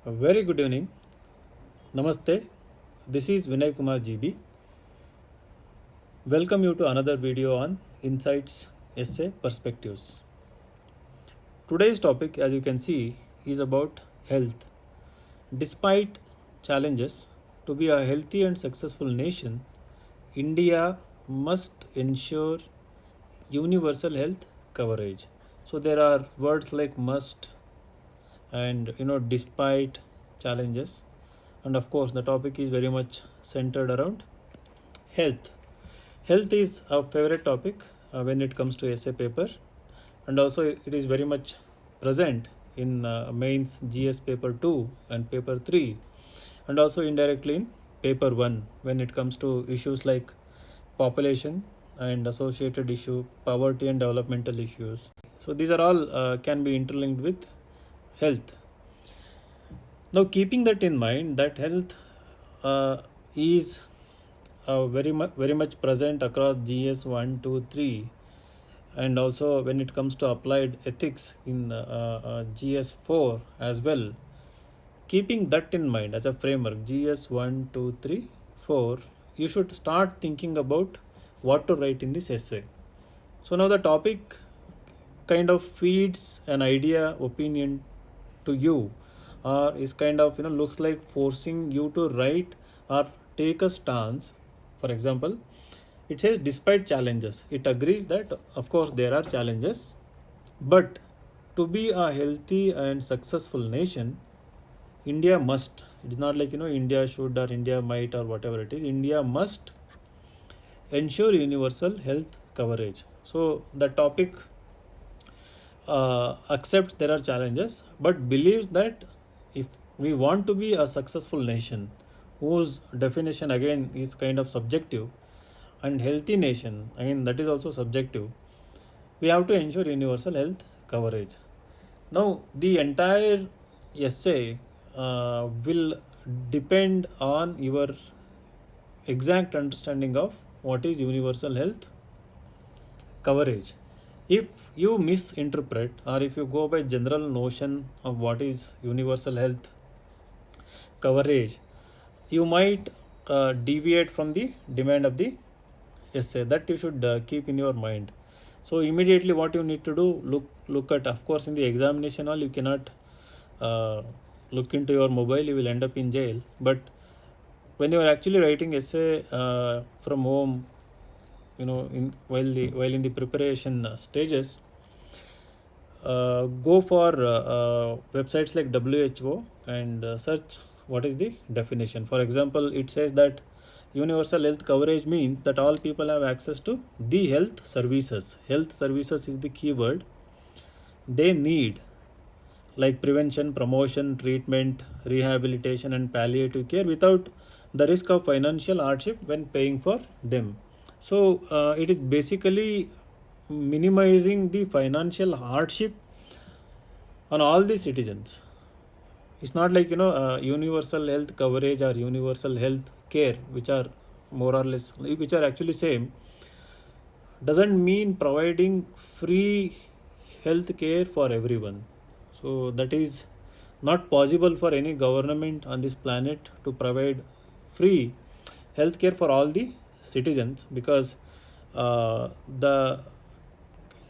A very good evening. Namaste. This is Vinay Kumar GB. Welcome you to another video on Insights Essay Perspectives. Today's topic, as you can see, is about health. Despite challenges, to be a healthy and successful nation, India must ensure universal health coverage. So there are words like must and despite challenges, and of course the topic is very much centered around health. Health is a favorite topic when it comes to essay paper, and also it is very much present in mains GS paper 2 and paper 3, and also indirectly in paper 1 when it comes to issues like population and associated issue, poverty and developmental issues. So these are all can be interlinked with health. Now, keeping that in mind, that health is very much present across GS 1, 2, 3, and also when it comes to applied ethics in GS 4 as well. Keeping that in mind as a framework, GS 1, 2, 3, 4, you should start thinking about what to write in this essay. So now the topic kind of feeds an idea, opinion to you, or is kind of looks like forcing you to write or take a stance. For example, it says despite challenges, it agrees that of course there are challenges, but to be a healthy and successful nation, India must, it's not like India should or India might or whatever it is, India must ensure universal health coverage. So the topic accepts there are challenges but believes that if we want to be a successful nation, whose definition again is kind of subjective, and healthy nation again that is also subjective, we have to ensure universal health coverage. Now the entire essay will depend on your exact understanding of what is universal health coverage. If you misinterpret or if you go by general notion of what is universal health coverage, you might deviate from the demand of the essay. That you should keep in your mind. So immediately what you need to do, look at, of course in the examination hall you cannot look into your mobile, you will end up in jail. But when you are actually writing essay from home, while in the preparation stages, go for websites like WHO and search what is the definition. For example, it says that universal health coverage means that all people have access to the health services. Health services is the key word they need, like prevention, promotion, treatment, rehabilitation and palliative care, without the risk of financial hardship when paying for them. So it is basically minimizing the financial hardship on all the citizens. It's not like universal health coverage or universal health care, which are more or less, which are actually same, doesn't mean providing free health care for everyone. So that is not possible for any government on this planet to provide free health care for all the citizens, because the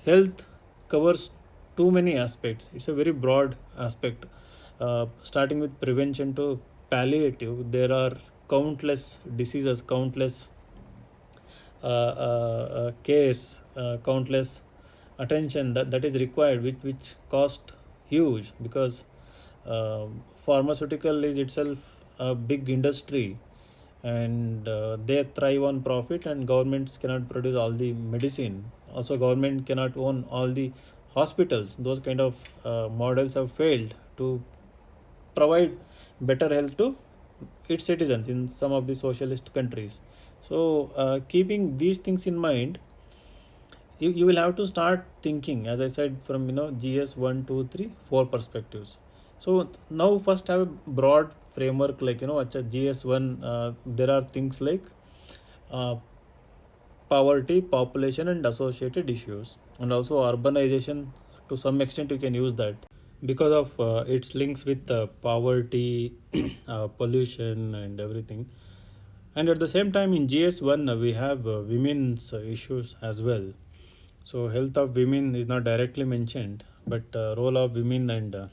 health covers too many aspects. It's a very broad aspect, starting with prevention to palliative. There are countless diseases, countless cares, countless attention that is required, which cost huge, because pharmaceutical is itself a big industry, and they thrive on profit, and governments cannot produce all the medicine. Also government cannot own all the hospitals. Those kind of models have failed to provide better health to its citizens in some of the socialist countries. So keeping these things in mind, you will have to start thinking, as I said, from GS 1, 2, 3, 4 perspectives. So now first have a broad framework, like GS 1, there are things like uh, poverty, population and associated issues, and also urbanization. To some extent you can use that. because of its links with poverty, pollution, and everything. And at the same time, in GS1, we have women's issues as well. So, health of women is not directly mentioned, but role of women and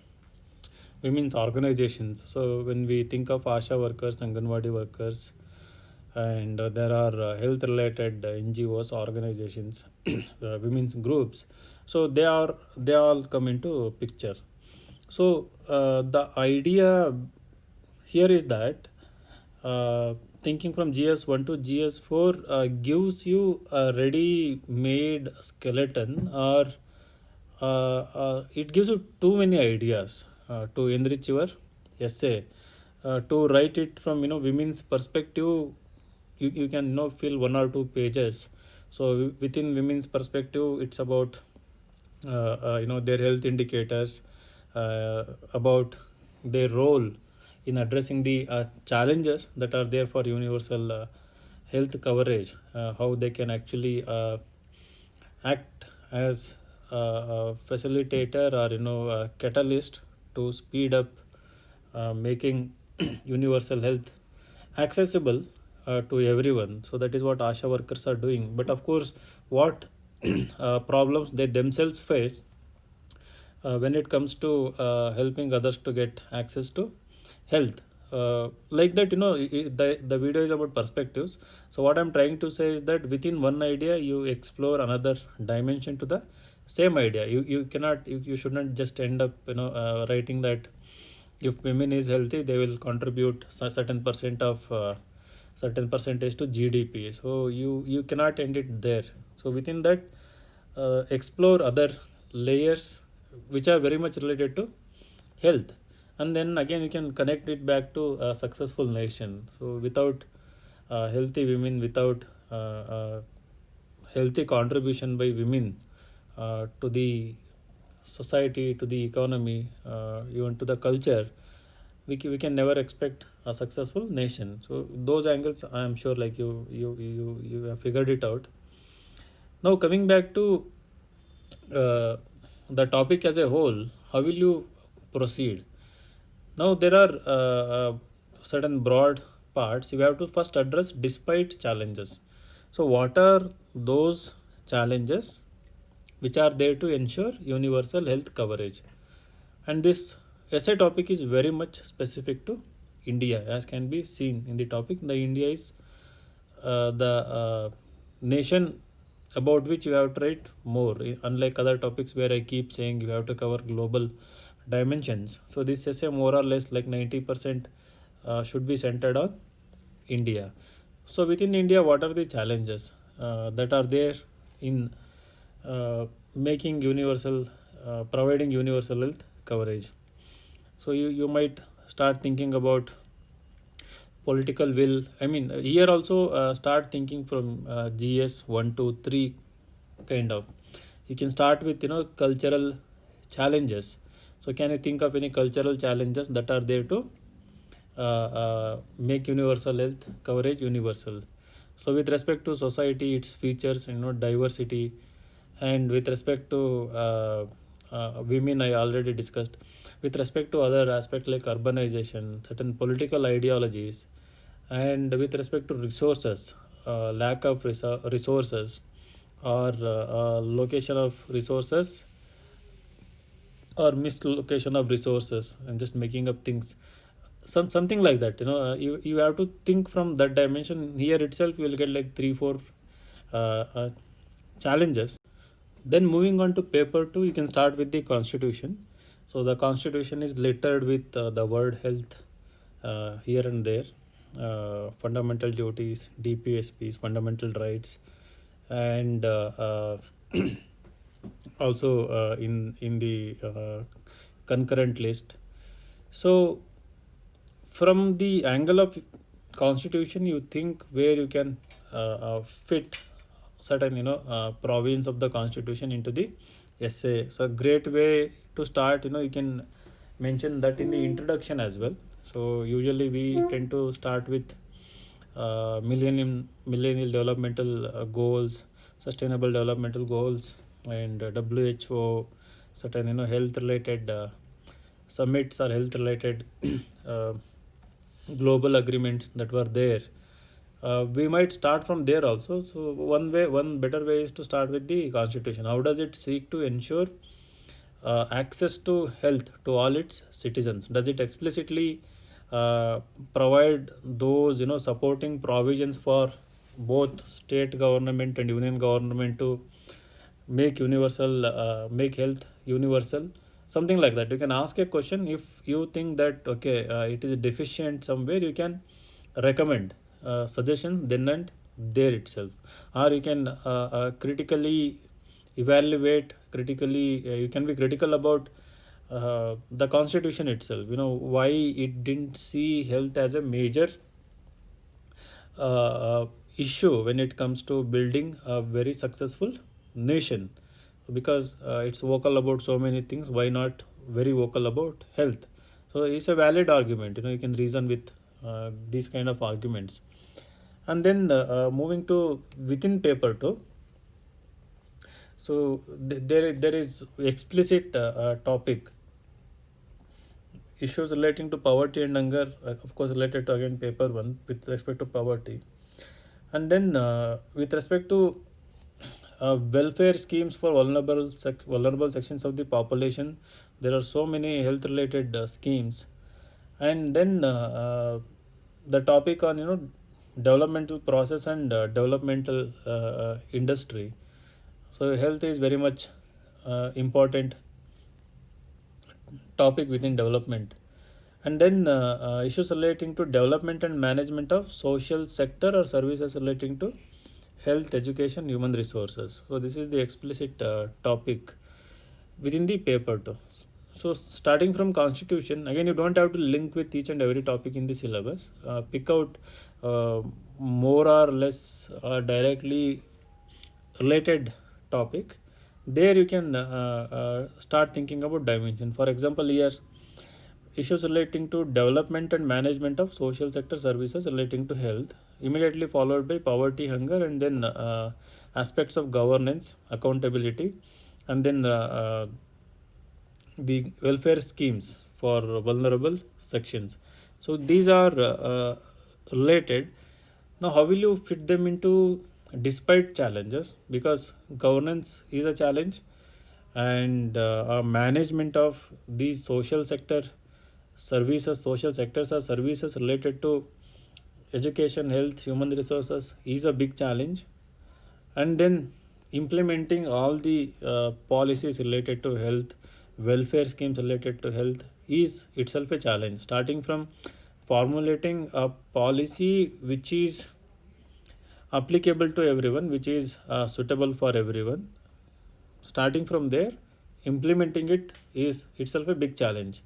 women's organizations. So, when we think of ASHA workers, Anganwadi workers, and there are health related NGOs, organizations, women's groups. So, they all come into picture. So, the idea here is that thinking from GS1 to GS4 gives you a ready made skeleton, or it gives you too many ideas to enrich your essay. To write it from women's perspective, you can fill 1 or 2 pages. So within women's perspective, it's about their health indicators, about their role in addressing the challenges that are there for universal health coverage, how they can actually act as a facilitator, or a catalyst to speed up making universal health accessible to everyone. So that is what ASHA workers are doing. But of course, what problems they themselves face when it comes to helping others to get access to health. Like that, the video is about perspectives. So what I'm trying to say is that within one idea, you explore another dimension to the same idea. You cannot, you should not just end up writing that if women is healthy, they will contribute certain percent of certain percentage to GDP. So you cannot end it there. So within that, explore other layers which are very much related to health, and then again you can connect it back to a successful nation. So without healthy women, without healthy contribution by women to the society, to the economy, even to the culture, we can never expect a successful nation. So those angles, I am sure, like you have figured it out. Now coming back to uh, the topic as a whole, how will you proceed? Now there are certain broad parts you have to first address despite challenges. So what are those challenges which are there to ensure universal health coverage? And this essay topic is very much specific to India, as can be seen in the topic. The India is the nation about which you have to write more, unlike other topics where I keep saying you have to cover global dimensions. So this essay more or less like 90% should be centered on India. So within India, what are the challenges that are there in making universal, providing universal health coverage? So you might start thinking about political will. I mean, here also start thinking from GS 1 to 3 kind of. You can start with cultural challenges. So can you think of any cultural challenges that are there to make universal health coverage universal? So with respect to society, its features, diversity, and with respect to women, I already discussed. With respect to other aspects like urbanization, certain political ideologies, and with respect to resources, lack of resources, or location of resources, or mislocation of resources. I'm just making up things, something like that. You have to think from that dimension. Here itself you will get like 3 4 challenges. Then moving on to paper 2, you can start with the constitution. So the constitution is littered with the word health here and there, fundamental duties, DPSPs, fundamental rights, and also in the concurrent list. So from the angle of constitution, you think where you can fit certain provisions of the constitution into the essay. So great way to start, you can mention that in the introduction as well. So usually we tend to start with millennial developmental goals, sustainable developmental goals, and WHO, certain health related summits or health related uh, global agreements that were there. We might start from there also. So one better way is to start with the constitution. How does it seek to ensure access to health to all its citizens? Does it explicitly uh, provide those supporting provisions for both state government and union government to make health universal, something like that? You can ask a question. If you think that okay, it is deficient somewhere, you can recommend suggestions then and there itself. Or you can critically evaluate, critically you can be critical about the constitution itself, why it didn't see health as a major uh, issue when it comes to building a very successful nation. Because it's vocal about so many things, why not very vocal about health? So it's a valid argument, you can reason with these kind of arguments. And then moving to within paper too. So there is explicit topic, issues relating to poverty and hunger, of course related to again paper one with respect to poverty. And then with respect to welfare schemes for vulnerable sections of the population, there are so many health related schemes. And then the topic on developmental process and developmental industry. So health is very much important topic within development. And then issues relating to development and management of social sector or services relating to health, education, human resources. So this is the explicit topic within the paper too. So starting from constitution, again you don't have to link with each and every topic in the syllabus. Pick out more or less directly related topic. There you can start thinking about dimension. For example, here issues relating to development and management of social sector services relating to health, immediately followed by poverty, hunger, and then aspects of governance, accountability, and then the welfare schemes for vulnerable sections. So these are related. Now, how will you fit them into despite challenges? Because governance is a challenge, and management of these social sector services, social sectors or services related to education, health, human resources is a big challenge. And then implementing all the policies related to health, welfare schemes related to health is itself a challenge. Starting from formulating a policy which is applicable to everyone, which is suitable for everyone, starting from there, implementing it is itself a big challenge.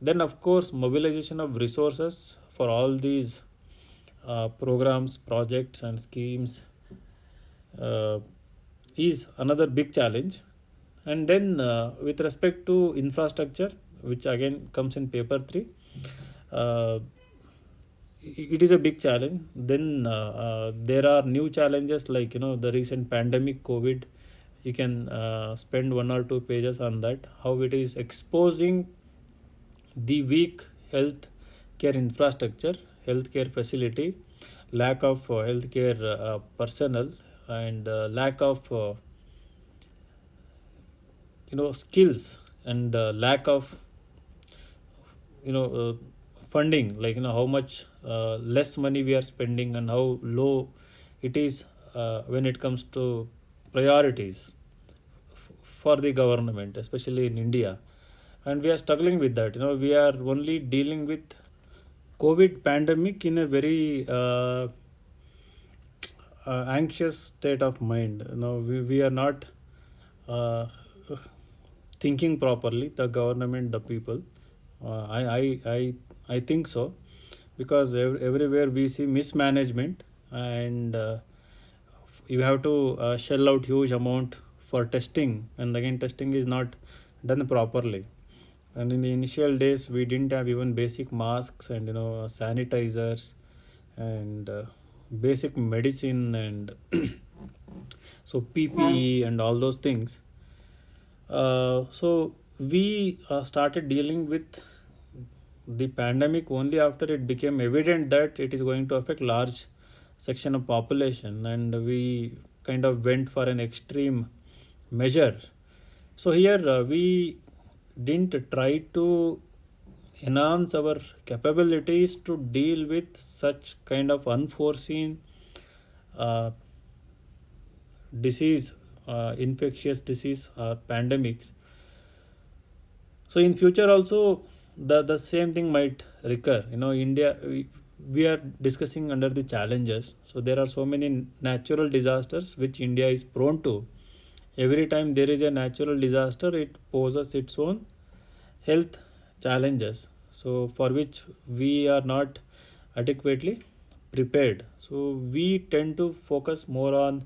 Then of course mobilization of resources for all these programs, projects and schemes uh, is another big challenge. And then with respect to infrastructure, which again comes in paper 3, uh, it is a big challenge. Then there are new challenges like the recent pandemic COVID. You can spend 1 or 2 pages on that, how it is exposing the weak health care infrastructure, healthcare facility, lack of healthcare personnel, and lack of skills, and lack of funding, like how much less money we are spending and how low it is when it comes to priorities for the government, especially in India. And we are struggling with that. We are only dealing with COVID pandemic in a very anxious state of mind. We are not uh, thinking properly, the government, the people. I think so, because everywhere we see mismanagement, and you have to shell out huge amount for testing, and again testing is not done properly. And in the initial days we didn't have even basic masks and sanitizers and basic medicine and so PPE and all those things. So we started dealing with the pandemic only after it became evident that it is going to affect large section of population, and we kind of went for an extreme measure. So here we didn't try to enhance our capabilities to deal with such kind of unforeseen uh, disease, infectious disease or pandemics. So in future also the same thing might recur. India, we are discussing under the challenges. So there are so many natural disasters which India is prone to. Every time there is a natural disaster, it poses its own health challenges, so for which we are not adequately prepared. So we tend to focus more on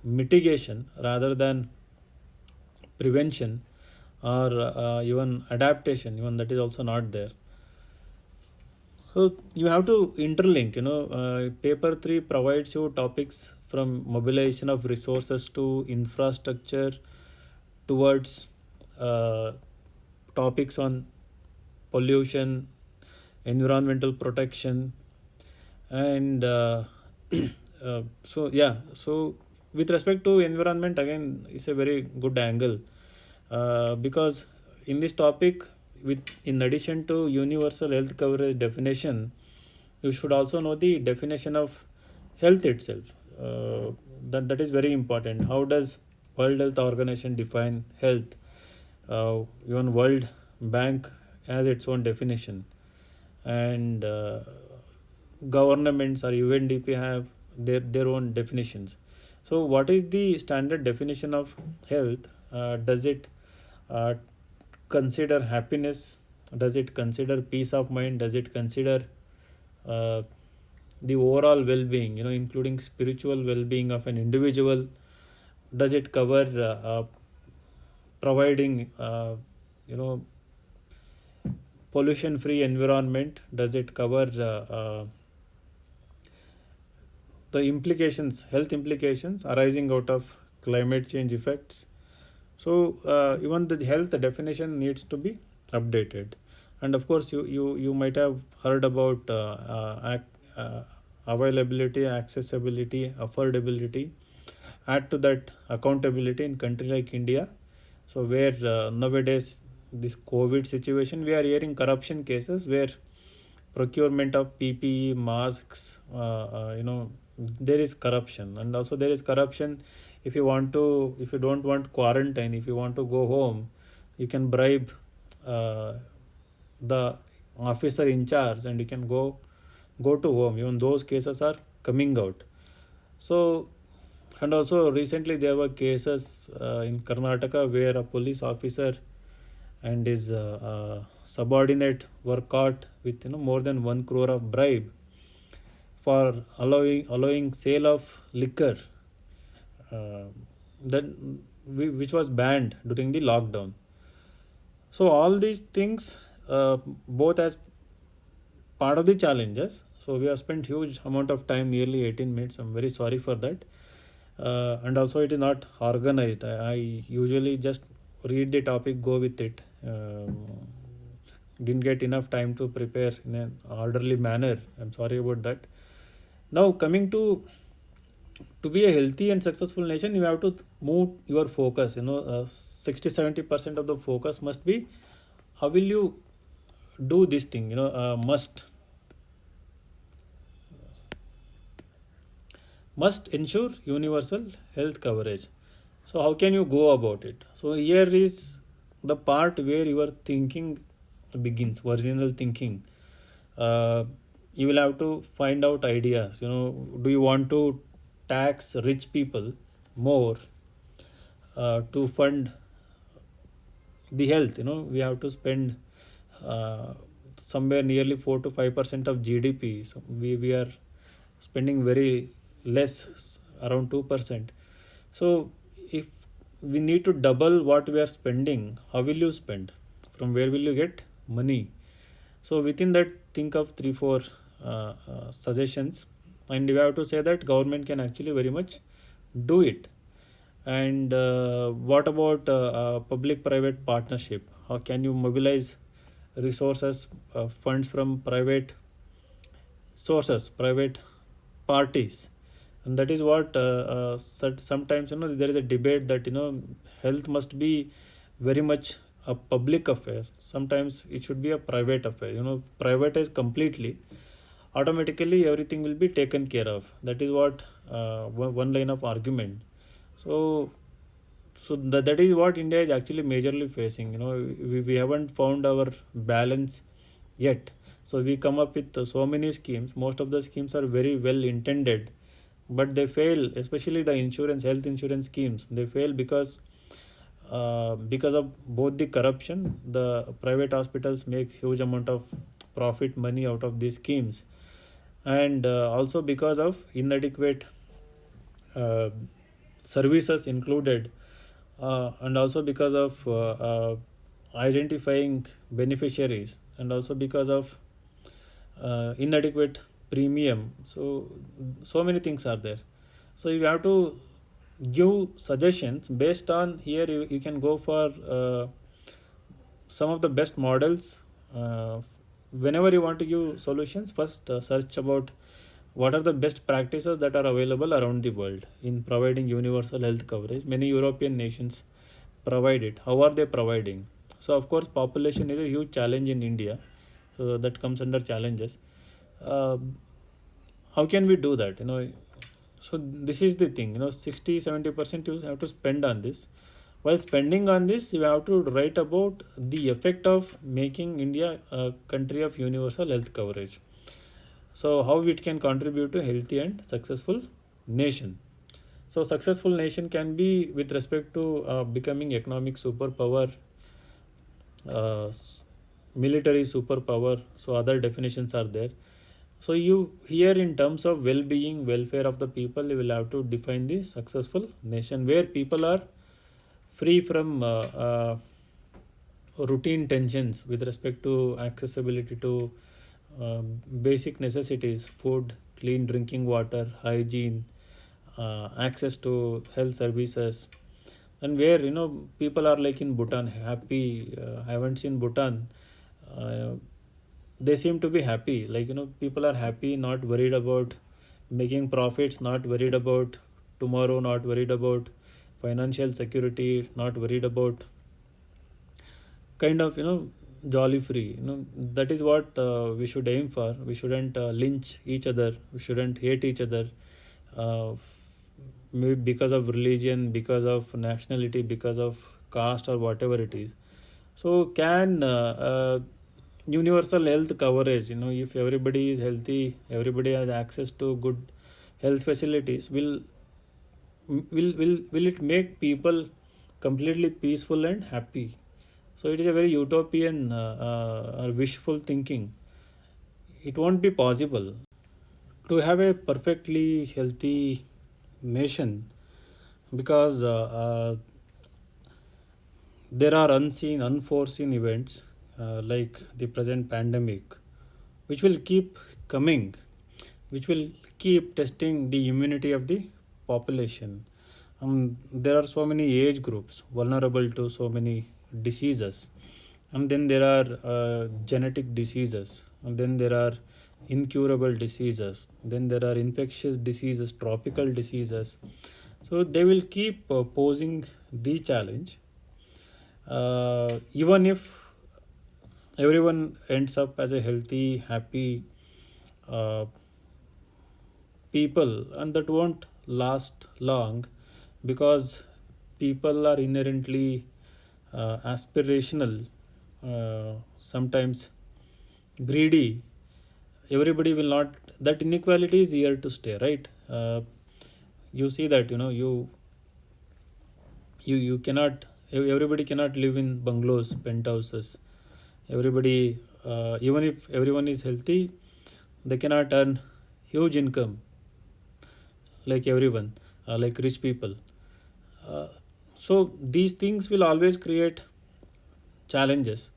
mitigation rather than prevention, or even adaptation, even that is also not there. So you have to interlink. Paper 3 provides you topics from mobilization of resources to infrastructure towards uh, topics on pollution, environmental protection, and so with respect to environment, again, it's a very good angle, because in this topic, with in addition to universal health coverage definition, you should also know the definition of health itself. That is very important. How does World Health Organization define health? Even World Bank has its own definition, and governments or UNDP have their own definitions. So what is the standard definition of health? Does it uh, consider happiness? Does it consider peace of mind? Does it consider uh, the overall well-being, including spiritual well-being of an individual? Does it cover providing you know pollution-free environment? Does it cover the implications, health implications arising out of climate change effects? So even the health definition needs to be updated. And of course, you might have heard about availability, accessibility, affordability. Add to that accountability in country like India. So where nowadays this COVID situation, we are hearing corruption cases where procurement of PPE, masks, there is corruption. And also there is corruption if you don't want quarantine, if you want to go home, you can bribe uh, the officer in charge and you can go to home. Even those cases are coming out. So, and also recently there were cases in Karnataka where a police officer and his subordinate were caught with more than 1 crore of bribe for allowing sale of liquor, uh, that which was banned during the lockdown. So all these things, both as part of the challenges. So we have spent huge amount of time, nearly 18 minutes. I'm very sorry for that. And also it is not organized. I usually just read the topic, go with it. Didn't get enough time to prepare in an orderly manner. I'm sorry about that. Now coming to be a healthy and successful nation, you have to move your focus. 60-70% of the focus must be how will you do this thing. Must ensure universal health coverage. So how can you go about it? So here is the part where your thinking begins, original thinking. uh, you will have to find out ideas. Do you want to tax rich people more to fund the health? We have to spend uh, somewhere nearly 4 to 5% of GDP. So we are spending very less, around 2%. So if we need to double what we are spending, how will you spend? From where will you get money? So within that, think of 3 4 suggestions, and we have to say that government can actually very much do it. And what about public private partnership? How can you mobilize resources, funds from private sources, private parties? And that is what sometimes, there is a debate that health must be very much a public affair. Sometimes it should be a private affair. Privatize completely, automatically everything will be taken care of. That is what one line of argument. So that is what India is actually majorly facing. We haven't found our balance yet. So we come up with so many schemes. Most of the schemes are very well intended, but they fail, especially the health insurance schemes. They fail because of both the corruption. The private hospitals make huge amount of profit money out of these schemes, and also because of inadequate uh, services included, and also because of identifying beneficiaries, and also because of inadequate premium. So many things are there. So you have to give suggestions based on here. You can go for some of the best models. Whenever you want to give solutions, first search about what are the best practices that are available around the world in providing universal health coverage. Many European nations provide it. How are they providing? So of course population is a huge challenge in India, so that comes under challenges. uh, how can we do that? So this is the thing. 60-70% you have to spend on this. While spending on this, you have to write about the effect of making India a country of universal health coverage. So how it can contribute to healthy and successful nation. So successful nation can be with respect to becoming economic superpower, uh, military superpower. So other definitions are there. So you here, in terms of well-being, welfare of the people, you will have to define the successful nation where people are free from routine tensions with respect to accessibility to basic necessities: food, clean drinking water, hygiene, access to health services. And where people are like in Bhutan happy. I haven't seen Bhutan. uh, they seem to be happy. Like, people are happy, not worried about making profits, not worried about tomorrow, not worried about financial security, not worried about kind of jolly free. That is what we should aim for. We shouldn't lynch each other, we shouldn't hate each other, uh, maybe because of religion, because of nationality, because of caste, or whatever it is. So can universal health coverage, if everybody is healthy, everybody has access to good health facilities, will it make people completely peaceful and happy? So it is a very utopian or wishful thinking. It won't be possible to have a perfectly healthy nation, because there are unseen, unforeseen events like the present pandemic, which will keep coming, which will keep testing the immunity of the population. There are so many age groups vulnerable to so many diseases, and then there are genetic diseases, and then there are incurable diseases, then there are infectious diseases, tropical diseases. So they will keep posing the challenge. Even if everyone ends up as a healthy, happy uh, people, and that won't last long, because people are inherently aspirational, sometimes greedy. Everybody will not. That inequality is here to stay, right? You see that, you cannot, everybody cannot live in bungalows, penthouses. Everybody, even if everyone is healthy, they cannot earn huge income like everyone, like rich people. uh, so these things will always create challenges.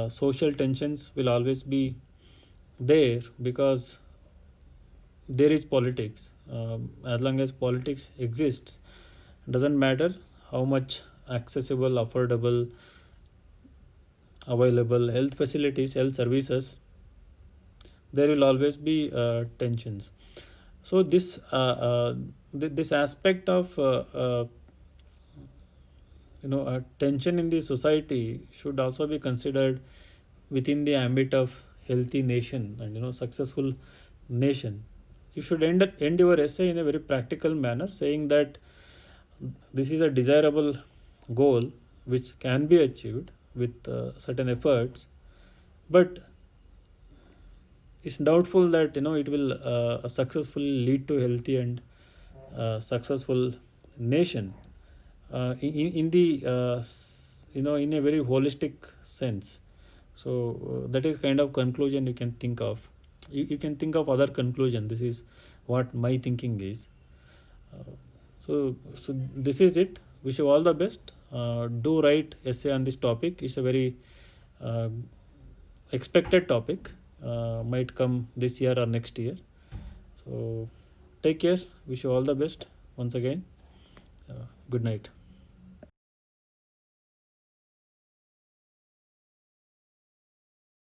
Social tensions will always be there, because there is politics. As long as politics exists, Doesn't matter how much accessible, affordable, available health facilities, health services, there will always be tensions. So this aspect of tension in the society should also be considered within the ambit of healthy nation and successful nation. You should end your essay in a very practical manner, saying that this is a desirable goal which can be achieved with certain efforts, but it's doubtful that it will successfully lead to healthy and successful nation in the in a very holistic sense. So that is kind of conclusion you can think of. You can think of other conclusion. This is what my thinking is. uh, so this is it. Wish you all the best. Do write essay on this topic. It's a very uh, expected topic, might come this year or next year. So take care. Wish you all the best once again. Good night.